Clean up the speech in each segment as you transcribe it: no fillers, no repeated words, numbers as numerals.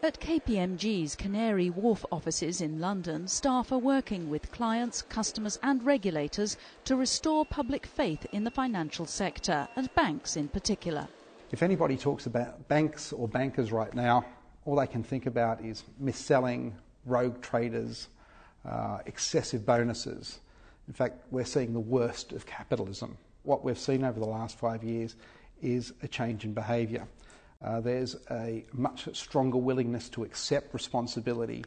At KPMG's Canary Wharf offices in London, staff are working with clients, customers and regulators to restore public faith in the financial sector, and banks in particular. If anybody talks about banks or bankers right now, all they can think about is mis-selling, rogue traders, excessive bonuses. In fact, we're seeing the worst of capitalism. What we've seen over the last 5 years is a change in behaviour. There's a much stronger willingness to accept responsibility,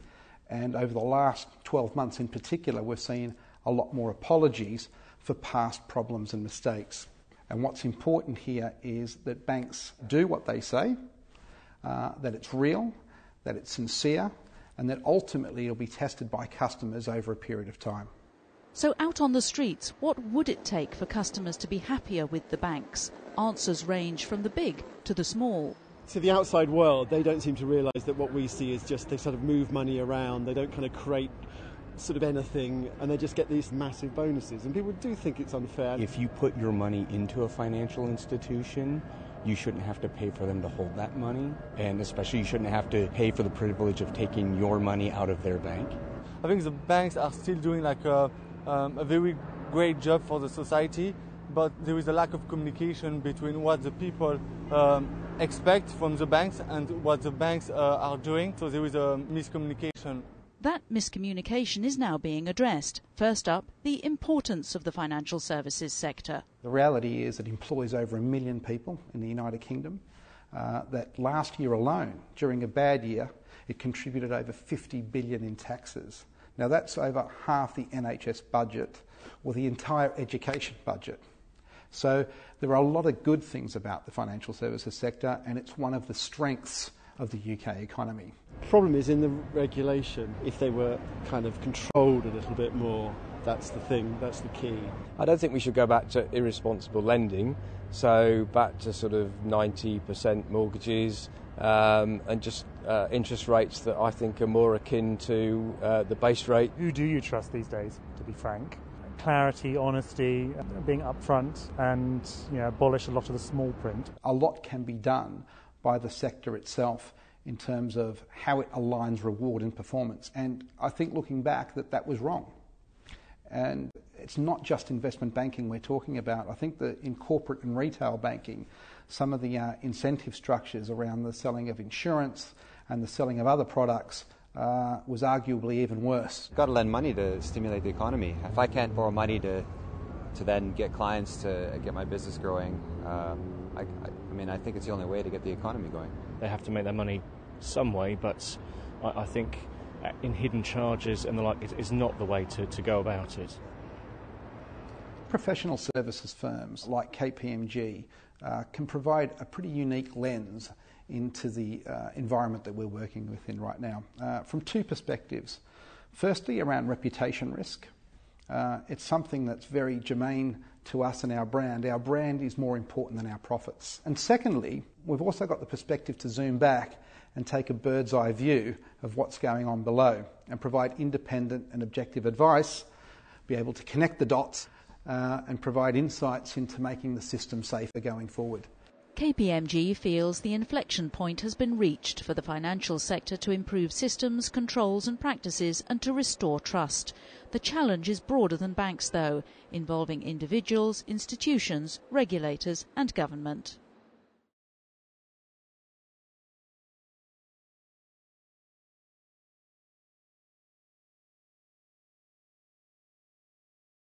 and over the last 12 months in particular, we've seen a lot more apologies for past problems and mistakes. And what's important here is that banks do what they say, that it's real, that it's sincere, and that ultimately it'll be tested by customers over a period of time. So out on the streets, what would it take for customers to be happier with the banks? Answers range from the big to the small. To the outside world, they don't seem to realise that what we see is just they sort of move money around, they don't kind of create sort of anything, and they just get these massive bonuses. And people do think it's unfair. If you put your money into a financial institution, you shouldn't have to pay for them to hold that money, and especially you shouldn't have to pay for the privilege of taking your money out of their bank. I think the banks are still doing like a very great job for the society, but there is a lack of communication between what the people expect from the banks and what the banks are doing, so there is a miscommunication. That miscommunication is now being addressed. First up, the importance of the financial services sector. The reality is it employs over 1 million people in the United Kingdom. That last year alone, during a bad year, it contributed over 50 billion in taxes. Now that's over half the NHS budget or the entire education budget. So there are a lot of good things about the financial services sector, and it's one of the strengths of the UK economy. The problem is in the regulation. If they were kind of controlled a little bit more, that's the thing, that's the key. I don't think we should go back to irresponsible lending, so back to sort of 90% mortgages and just interest rates that I think are more akin to the base rate. Who do you trust these days, to be frank? Clarity, honesty, being upfront, and abolish a lot of the small print. A lot can be done by the sector itself in terms of how it aligns reward and performance. And I think looking back that was wrong. And it's not just investment banking we're talking about. I think that in corporate and retail banking, some of the incentive structures around the selling of insurance and the selling of other products was arguably even worse. Got to lend money to stimulate the economy. If I can't borrow money to then get clients to get my business growing, I think it's the only way to get the economy going. They have to make their money some way, but I think in hidden charges and the like is not the way to go about it. Professional services firms like KPMG can provide a pretty unique lens into the environment that we're working within right now from two perspectives. Firstly, around reputation risk. It's something that's very germane to us and our brand. Our brand is more important than our profits. And secondly, we've also got the perspective to zoom back and take a bird's eye view of what's going on below and provide independent and objective advice, be able to connect the dots and provide insights into making the system safer going forward. KPMG feels the inflection point has been reached for the financial sector to improve systems, controls and practices and to restore trust. The challenge is broader than banks though, involving individuals, institutions, regulators and government.